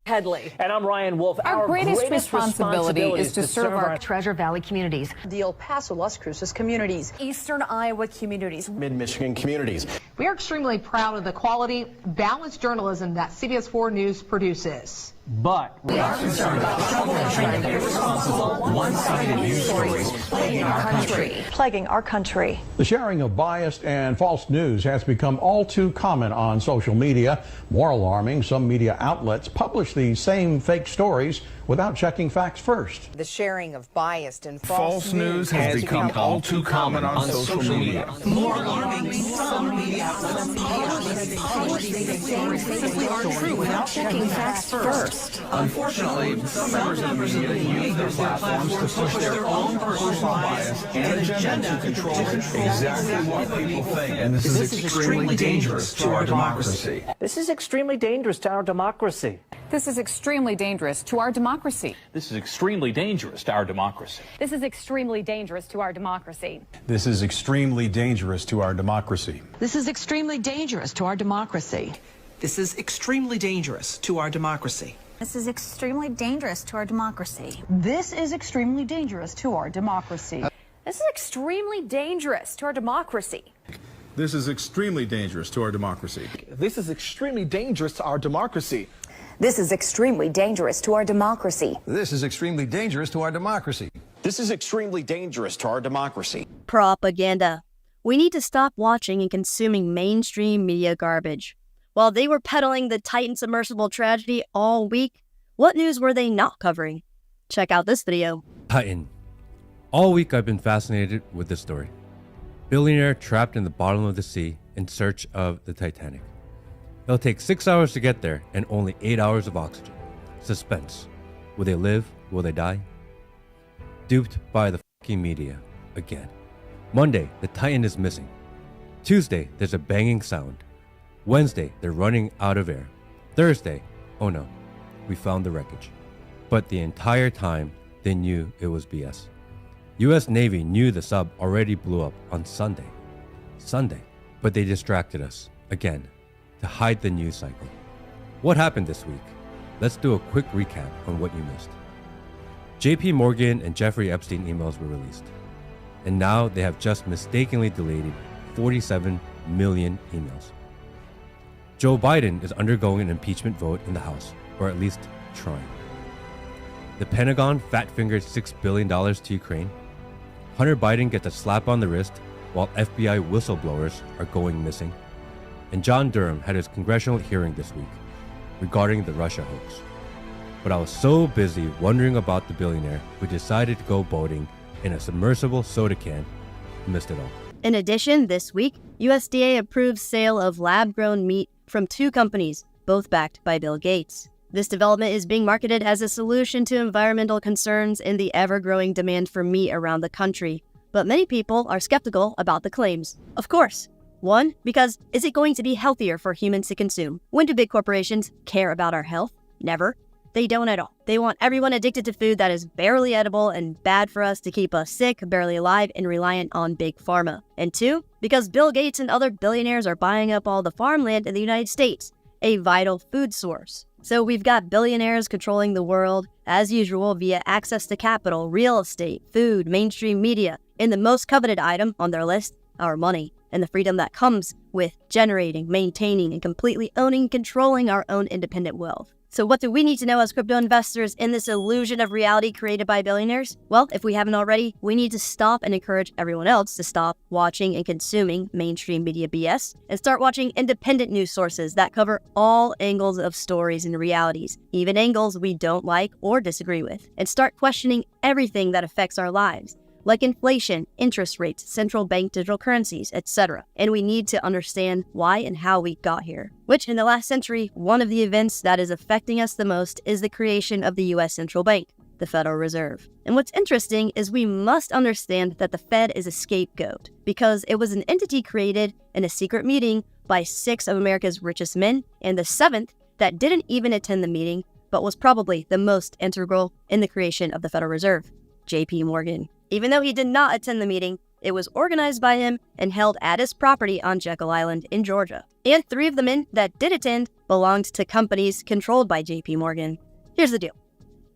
Headley. And I'm Ryan Wolf. Our greatest responsibility is to serve our Treasure Valley communities, the El Paso, Las Cruces communities, Eastern Iowa communities, Mid-Michigan communities. We are extremely proud of the quality, balanced journalism that CBS 4 News produces. But we are concerned about the trouble and trying to irresponsible, one-sided news stories plaguing our country. The sharing of biased and false news has become all too common on social media. More alarming, some media outlets publish these same fake stories without checking facts first. The sharing of biased and false news has become all too common on social media. More alarming, some media outlets publish these same fake stories without checking facts first. Unfortunately, some members of the media use their platforms to push their own personal bias and agenda to control exactly what people think. And this is extremely dangerous to our democracy. this is extremely dangerous to our democracy. This is extremely dangerous to our democracy. This is extremely dangerous to our democracy. This is extremely dangerous to our democracy. This is extremely dangerous to our democracy. This is extremely dangerous to our democracy. This is extremely dangerous to our democracy. This is extremely dangerous to our democracy. This is extremely dangerous to our democracy. This is extremely dangerous to our democracy. This is extremely dangerous to our democracy. This is extremely dangerous to our democracy. This is extremely dangerous to our democracy. This is extremely dangerous to our democracy. This is extremely dangerous to our democracy. Propaganda. We need to stop watching and consuming mainstream media garbage. While they were peddling the Titan submersible tragedy all week, what news were they not covering? Check out this video. Titan. All week I've been fascinated with this story. Billionaire trapped in the bottom of the sea in search of the Titanic. It'll take 6 hours to get there and only 8 hours of oxygen. Suspense. Will they live? Will they die? Duped by the fucking media again. Monday, the Titan is missing. Tuesday, there's a banging sound. Wednesday, they're running out of air. Thursday, oh no, we found the wreckage. But the entire time, they knew it was BS. US Navy knew the sub already blew up on Sunday, but they distracted us, again, to hide the news cycle. What happened this week? Let's do a quick recap on what you missed. JP Morgan and Jeffrey Epstein emails were released, and now they have just mistakenly deleted 47 million emails. Joe Biden is undergoing an impeachment vote in the House, or at least trying. The Pentagon fat-fingered $6 billion to Ukraine. Hunter Biden gets a slap on the wrist while FBI whistleblowers are going missing. And John Durham had his congressional hearing this week regarding the Russia hoax. But I was so busy wondering about the billionaire who decided to go boating in a submersible soda can, I missed it all. In addition, this week, USDA approved sale of lab-grown meat from 2 companies, both backed by Bill Gates. This development is being marketed as a solution to environmental concerns and the ever-growing demand for meat around the country. But many people are skeptical about the claims. Of course. 1, because is it going to be healthier for humans to consume? When do big corporations care about our health? Never. They don't at all. They want everyone addicted to food that is barely edible and bad for us to keep us sick, barely alive, and reliant on big pharma. And 2, because Bill Gates and other billionaires are buying up all the farmland in the United States, a vital food source. So we've got billionaires controlling the world, as usual, via access to capital, real estate, food, mainstream media, and the most coveted item on their list, our money, and the freedom that comes with generating, maintaining, and completely owning and controlling our own independent wealth. So what do we need to know as crypto investors in this illusion of reality created by billionaires? Well, if we haven't already, we need to stop and encourage everyone else to stop watching and consuming mainstream media BS and start watching independent news sources that cover all angles of stories and realities, even angles we don't like or disagree with, and start questioning everything that affects our lives, like inflation, interest rates, central bank digital currencies, etc. And we need to understand why and how we got here. Which, in the last century, one of the events that is affecting us the most is the creation of the US Central Bank, the Federal Reserve. And what's interesting is we must understand that the Fed is a scapegoat, because it was an entity created in a secret meeting by 6 of America's richest men, and the 7th that didn't even attend the meeting, but was probably the most integral in the creation of the Federal Reserve, JP Morgan. Even though he did not attend the meeting, It was organized by him and held at his property on Jekyll Island in Georgia. And 3 of the men that did attend belonged to companies controlled by JP Morgan. Here's the deal.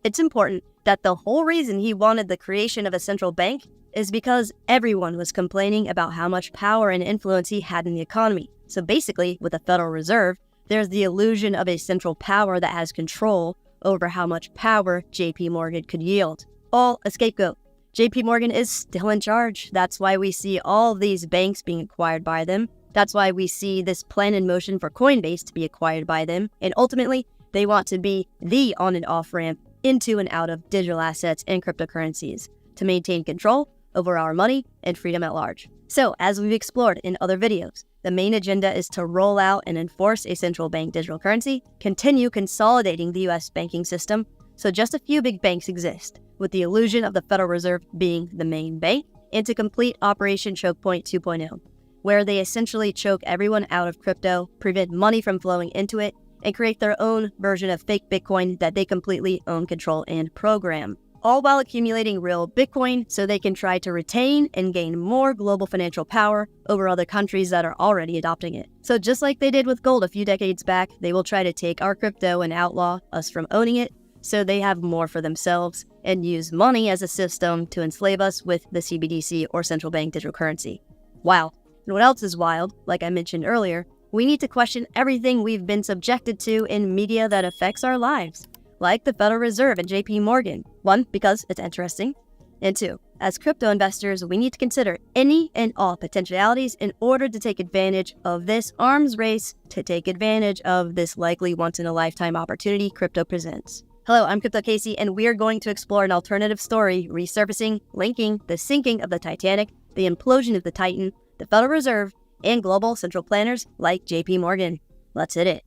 It's important that the whole reason he wanted the creation of a central bank is because everyone was complaining about how much power and influence he had in the economy. So basically, with the Federal Reserve, there's the illusion of a central power that has control over how much power JP Morgan could yield. All a scapegoat. JP Morgan is still in charge. That's why we see all these banks being acquired by them. That's why we see this plan in motion for Coinbase to be acquired by them. And ultimately, they want to be the on and off ramp into and out of digital assets and cryptocurrencies to maintain control over our money and freedom at large. So, as we've explored in other videos, the main agenda is to roll out and enforce a central bank digital currency, continue consolidating the US banking system, so just a few big banks exist, with the illusion of the Federal Reserve being the main bank, and to complete Operation Choke Point 2.0, where they essentially choke everyone out of crypto, prevent money from flowing into it, and create their own version of fake Bitcoin that they completely own, control, and program, all while accumulating real Bitcoin so they can try to retain and gain more global financial power over other countries that are already adopting it. So just like they did with gold a few decades back, they will try to take our crypto and outlaw us from owning it so they have more for themselves and use money as a system to enslave us with the CBDC or central bank digital currency. Wow. And what else is wild, like I mentioned earlier, we need to question everything we've been subjected to in media that affects our lives, like the Federal Reserve and JP Morgan. 1, because it's interesting, and 2, as crypto investors, we need to consider any and all potentialities in order to take advantage of this arms race, to take advantage of this likely once-in-a-lifetime opportunity crypto presents. Hello, I'm Crypto Casey, and we are going to explore an alternative story resurfacing, linking the sinking of the Titanic, the implosion of the Titan, the Federal Reserve, and global central planners like JP Morgan. Let's hit it.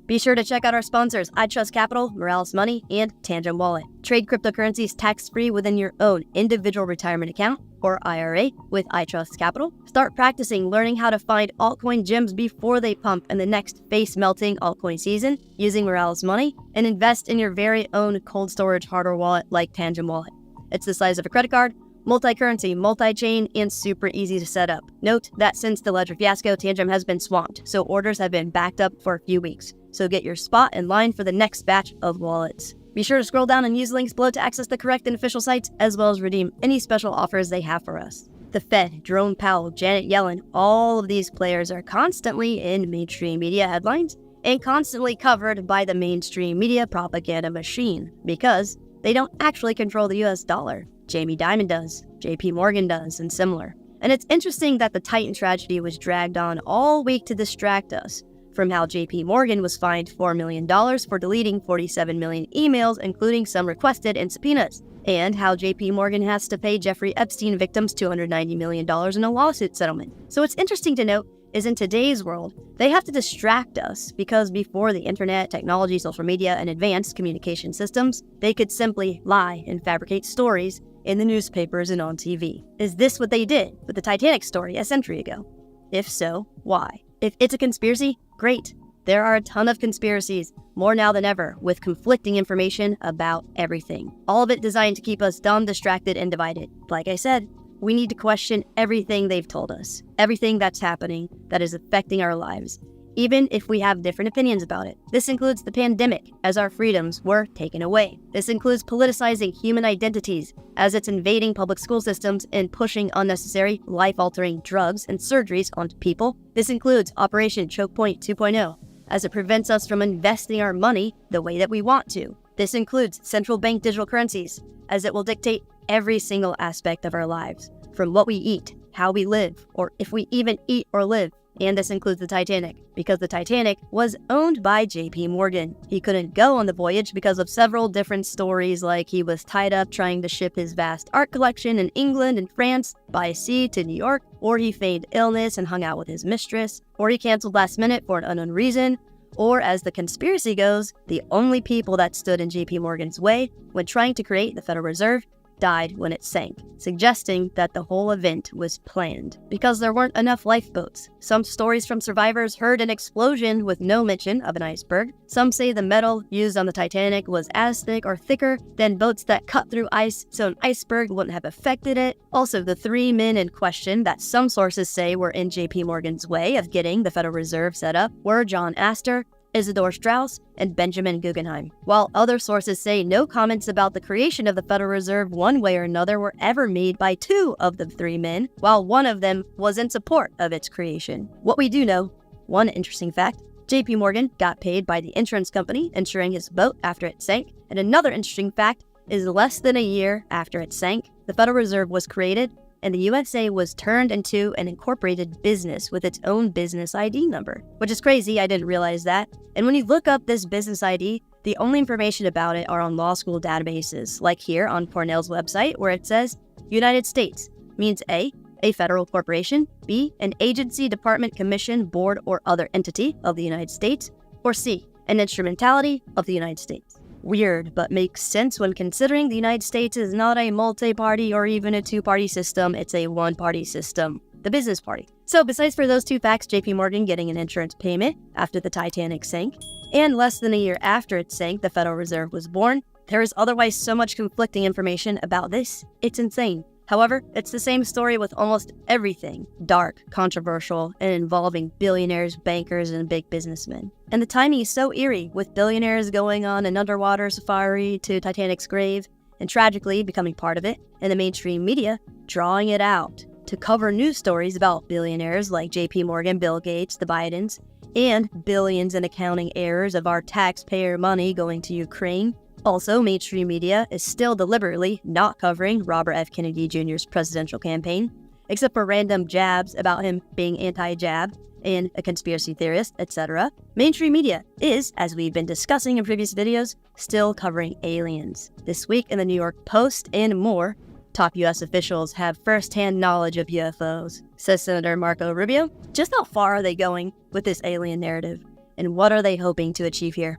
Be sure to check out our sponsors, iTrust Capital, Morales Money, and Tangent Wallet. Trade cryptocurrencies tax-free within your own individual retirement account, or IRA, with iTrust Capital. Start practicing learning how to find altcoin gems before they pump in the next face-melting altcoin season using Morales Money, and invest in your very own cold storage hardware wallet like Tangent Wallet. It's the size of a credit card, multi-currency, multi-chain, and super easy to set up. Note that since the Ledger fiasco, Tangent has been swamped, so orders have been backed up for a few weeks. So get your spot in line for the next batch of wallets. Be sure to scroll down and use links below to access the correct and official sites, as well as redeem any special offers they have for us. The Fed, Jerome Powell, Janet Yellen, all of these players are constantly in mainstream media headlines and constantly covered by the mainstream media propaganda machine because they don't actually control the US dollar. Jamie Dimon does, JP Morgan does, and similar. And it's interesting that the Titan tragedy was dragged on all week to distract us from how JP Morgan was fined $4 million for deleting 47 million emails, including some requested and subpoenas, and how JP Morgan has to pay Jeffrey Epstein victims $290 million in a lawsuit settlement. So what's interesting to note is in today's world, they have to distract us because before the internet, technology, social media, and advanced communication systems, they could simply lie and fabricate stories in the newspapers and on TV. Is this what they did with the Titanic story a century ago? If so, why? If it's a conspiracy, great. There are a ton of conspiracies, more now than ever, with conflicting information about everything. All of it designed to keep us dumb, distracted, and divided. Like I said, we need to question everything they've told us, everything that's happening that is affecting our lives, even if we have different opinions about it. This includes the pandemic, as our freedoms were taken away. This includes politicizing human identities, as it's invading public school systems and pushing unnecessary, life-altering drugs and surgeries onto people. This includes Operation Choke Point 2.0, as it prevents us from investing our money the way that we want to. This includes central bank digital currencies, as it will dictate every single aspect of our lives, from what we eat, how we live, or if we even eat or live. And this includes the Titanic, because the Titanic was owned by JP Morgan. He couldn't go on the voyage because of several different stories, like he was tied up trying to ship his vast art collection in England and France by sea to New York, or he feigned illness and hung out with his mistress, or he canceled last minute for an unknown reason, or as the conspiracy goes, the only people that stood in JP Morgan's way when trying to create the Federal Reserve died when it sank, suggesting that the whole event was planned. Because there weren't enough lifeboats. Some stories from survivors heard an explosion with no mention of an iceberg. Some say the metal used on the Titanic was as thick or thicker than boats that cut through ice, so an iceberg wouldn't have affected it. Also, the 3 men in question that some sources say were in JP Morgan's way of getting the Federal Reserve set up were John Astor, Isidor Straus, and Benjamin Guggenheim, while other sources say no comments about the creation of the Federal Reserve one way or another were ever made by 2 of the 3 men, while one of them was in support of its creation. What we do know, one interesting fact, JP Morgan got paid by the insurance company insuring his boat after it sank, and another interesting fact is less than a year after it sank, the Federal Reserve was created, and the USA was turned into an incorporated business with its own business ID number. Which is crazy, I didn't realize that. And when you look up this business ID, the only information about it are on law school databases, like here on Cornell's website, where it says United States means A federal corporation, B, an agency, department, commission, board, or other entity of the United States, or C, an instrumentality of the United States. Weird, but makes sense when considering the United States is not a multi-party or even a 2-party system, it's a 1-party system, the business party. So besides for those 2 facts, JP Morgan getting an insurance payment after the Titanic sank, and less than a year after it sank, the Federal Reserve was born, there is otherwise so much conflicting information about this, it's insane. However, it's the same story with almost everything dark, controversial, and involving billionaires, bankers, and big businessmen. And the timing is so eerie, with billionaires going on an underwater safari to Titanic's grave, and tragically becoming part of it, and the mainstream media drawing it out to cover news stories about billionaires like JP Morgan, Bill Gates, the Bidens, and billions in accounting errors of our taxpayer money going to Ukraine. Also, mainstream media is still deliberately not covering Robert F. Kennedy Jr.'s presidential campaign, except for random jabs about him being anti-jab and a conspiracy theorist, etc. Mainstream media is, as we've been discussing in previous videos, still covering aliens. This week in the New York Post and more, top U.S. officials have first-hand knowledge of UFOs, says Senator Marco Rubio. Just how far are they going with this alien narrative, and what are they hoping to achieve here?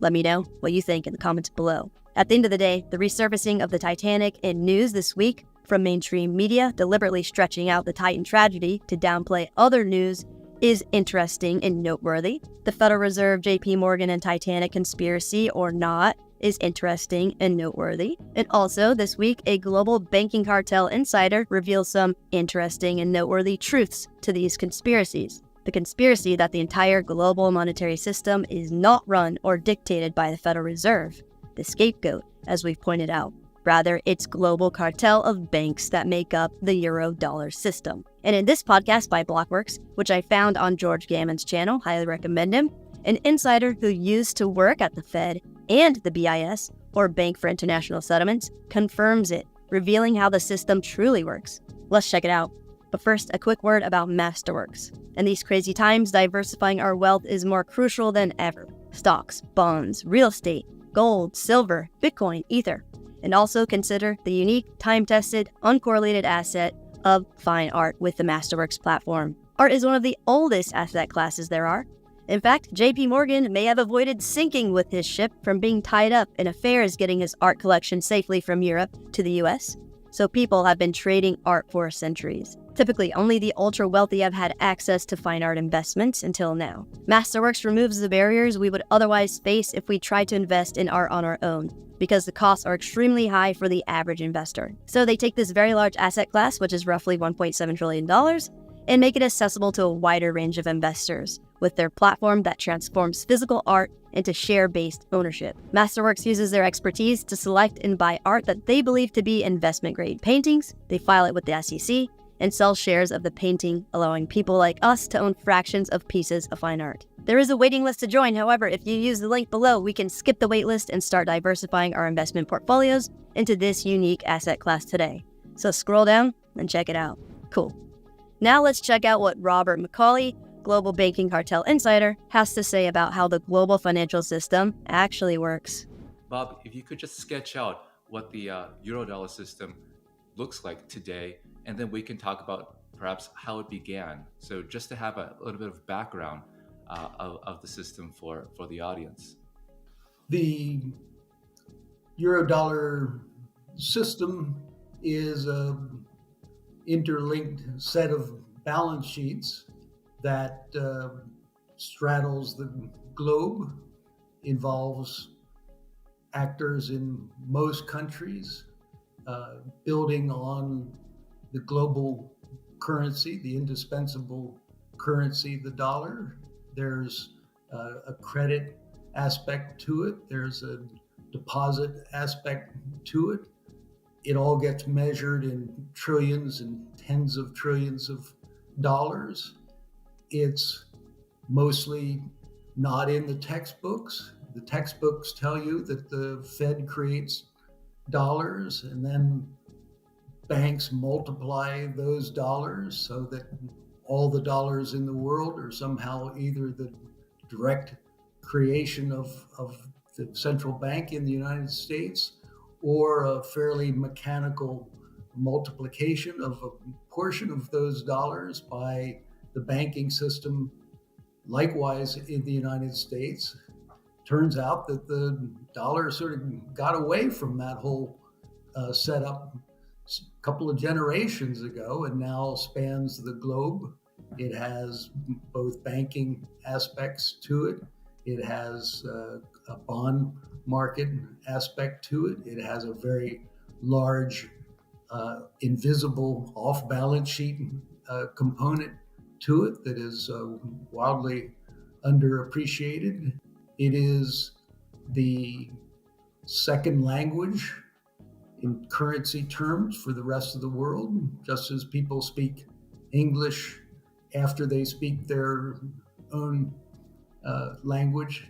Let me know what you think in the comments below. At the end of the day, the resurfacing of the Titanic in news this week from mainstream media deliberately stretching out the Titan tragedy to downplay other news is interesting and noteworthy. The Federal Reserve, JP Morgan, and Titanic conspiracy or not is interesting and noteworthy. And also this week, a global banking cartel insider reveals some interesting and noteworthy truths to these conspiracies. The conspiracy that the entire global monetary system is not run or dictated by the Federal Reserve, the scapegoat, as we've pointed out. Rather, it's global cartel of banks that make up the euro-dollar system. And in this podcast by Blockworks, which I found on George Gammon's channel, highly recommend him, an insider who used to work at the Fed and the BIS, or Bank for International Settlements, confirms it, revealing how the system truly works. Let's check it out. But first, a quick word about Masterworks. In these crazy times, diversifying our wealth is more crucial than ever. Stocks, bonds, real estate, gold, silver, Bitcoin, Ether. And also consider the unique, time-tested, uncorrelated asset of fine art with the Masterworks platform. Art is one of the oldest asset classes there are. In fact, JP Morgan may have avoided sinking with his ship from being tied up in affairs getting his art collection safely from Europe to the US. So people have been trading art for centuries. Typically, only the ultra-wealthy have had access to fine art investments until now. Masterworks removes the barriers we would otherwise face if we tried to invest in art on our own, because the costs are extremely high for the average investor. So they take this very large asset class, which is roughly $1.7 trillion, and make it accessible to a wider range of investors with their platform that transforms physical art into share-based ownership. Masterworks uses their expertise to select and buy art that they believe to be investment-grade paintings. They file it with the SEC and sell shares of the painting, allowing people like us to own fractions of pieces of fine art. There is a waiting list to join. However, if you use the link below, we can skip the wait list and start diversifying our investment portfolios into this unique asset class today. So scroll down and check it out. Cool. Now let's check out what Robert McCauley, Global Banking Cartel Insider, has to say about how the global financial system actually works. Bob, if you could just sketch out what the Eurodollar system looks like today, and then we can talk about perhaps how it began. So just to have a little bit of background of the system for the audience. The Eurodollar system is an interlinked set of balance sheets that straddles the globe, involves actors in most countries, building on the global currency, the indispensable currency, the dollar. There's a credit aspect to it. There's a deposit aspect to it. It all gets measured in trillions and tens of trillions of dollars. It's mostly not in the textbooks. The textbooks tell you that the Fed creates dollars and then banks multiply those dollars so that all the dollars in the world are somehow either the direct creation of the central bank in the United States or a fairly mechanical multiplication of a portion of those dollars by the banking system, likewise in the United States. Turns out that the dollar sort of got away from that whole setup a couple of generations ago and now spans the globe. It has both banking aspects to it. It has a bond market aspect to it. It has a very large, invisible off-balance sheet component to it that is wildly underappreciated. It is the second language in currency terms for the rest of the world, just as people speak English after they speak their own language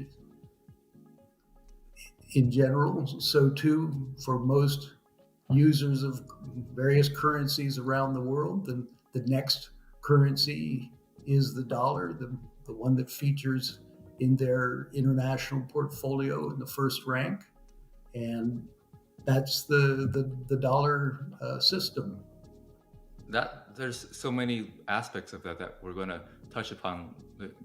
in general. So too, for most users of various currencies around the world, the next currency is the dollar, the one that features in their international portfolio in the first rank. And that's the dollar system. There's so many aspects of that we're going to touch upon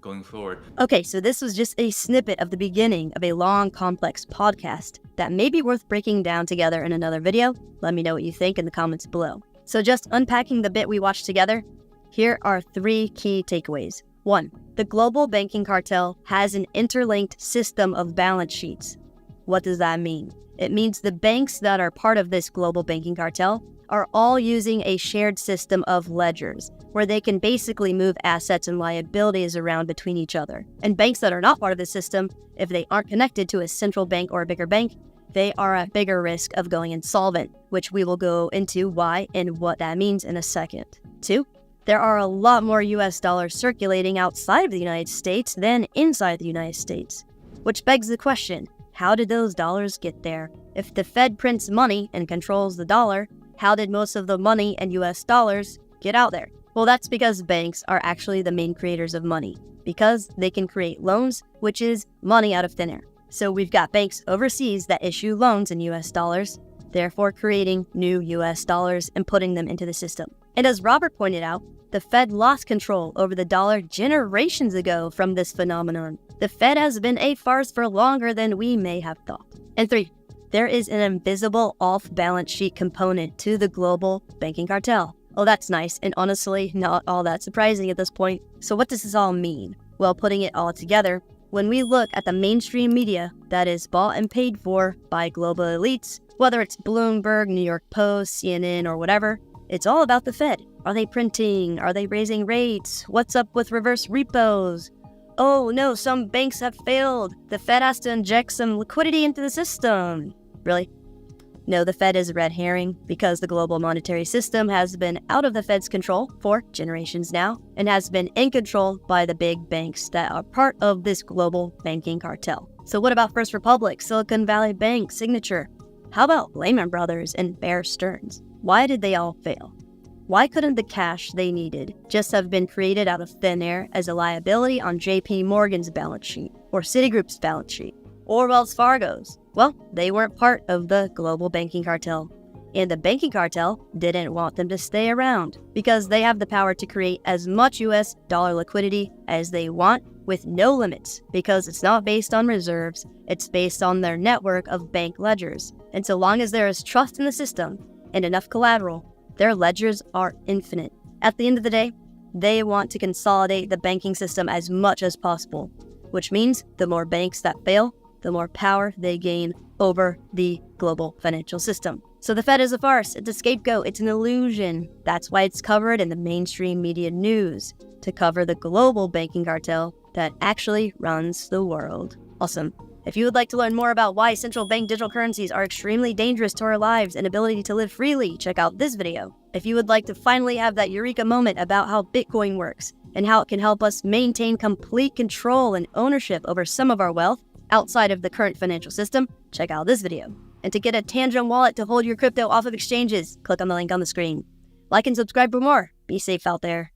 going forward. Okay, so this was just a snippet of the beginning of a long, complex podcast that may be worth breaking down together in another video. Let me know what you think in the comments below. So just unpacking the bit we watched together, here are 3 key takeaways. 1. The global banking cartel has an interlinked system of balance sheets. What does that mean? It means the banks that are part of this global banking cartel are all using a shared system of ledgers, where they can basically move assets and liabilities around between each other. And banks that are not part of the system, if they aren't connected to a central bank or a bigger bank, they are at bigger risk of going insolvent, which we will go into why and what that means in a second. 2. There are a lot more US dollars circulating outside of the United States than inside the United States, which begs the question, how did those dollars get there? If the Fed prints money and controls the dollar, how did most of the money and US dollars get out there? Well, that's because banks are actually the main creators of money, because they can create loans, which is money out of thin air. So we've got banks overseas that issue loans in US dollars, therefore creating new US dollars and putting them into the system. And as Robert pointed out, the Fed lost control over the dollar generations ago from this phenomenon. The Fed has been a farce for longer than we may have thought. And 3, there is an invisible off-balance sheet component to the global banking cartel. Oh, that's nice, and honestly, not all that surprising at this point. So what does this all mean? Well, putting it all together, when we look at the mainstream media that is bought and paid for by global elites, whether it's Bloomberg, New York Post, CNN, or whatever, it's all about the Fed. Are they printing? Are they raising rates? What's up with reverse repos? Oh no, some banks have failed. The Fed has to inject some liquidity into the system. Really? No, the Fed is a red herring because the global monetary system has been out of the Fed's control for generations now and has been in control by the big banks that are part of this global banking cartel. So what about First Republic, Silicon Valley Bank, Signature? How about Lehman Brothers and Bear Stearns? Why did they all fail? Why couldn't the cash they needed just have been created out of thin air as a liability on JP Morgan's balance sheet, or Citigroup's balance sheet, or Wells Fargo's? Well, they weren't part of the global banking cartel. And the banking cartel didn't want them to stay around because they have the power to create as much US dollar liquidity as they want with no limits because it's not based on reserves, it's based on their network of bank ledgers. And so long as there is trust in the system and enough collateral, their ledgers are infinite. At the end of the day, they want to consolidate the banking system as much as possible, which means the more banks that fail, the more power they gain over the global financial system. So the Fed is a farce, it's a scapegoat, it's an illusion. That's why it's covered in the mainstream media news, to cover the global banking cartel that actually runs the world. Awesome. If you would like to learn more about why central bank digital currencies are extremely dangerous to our lives and ability to live freely, check out this video. If you would like to finally have that eureka moment about how Bitcoin works and how it can help us maintain complete control and ownership over some of our wealth outside of the current financial system, check out this video. And to get a Tangent wallet to hold your crypto off of exchanges, click on the link on the screen. Like and subscribe for more. Be safe out there.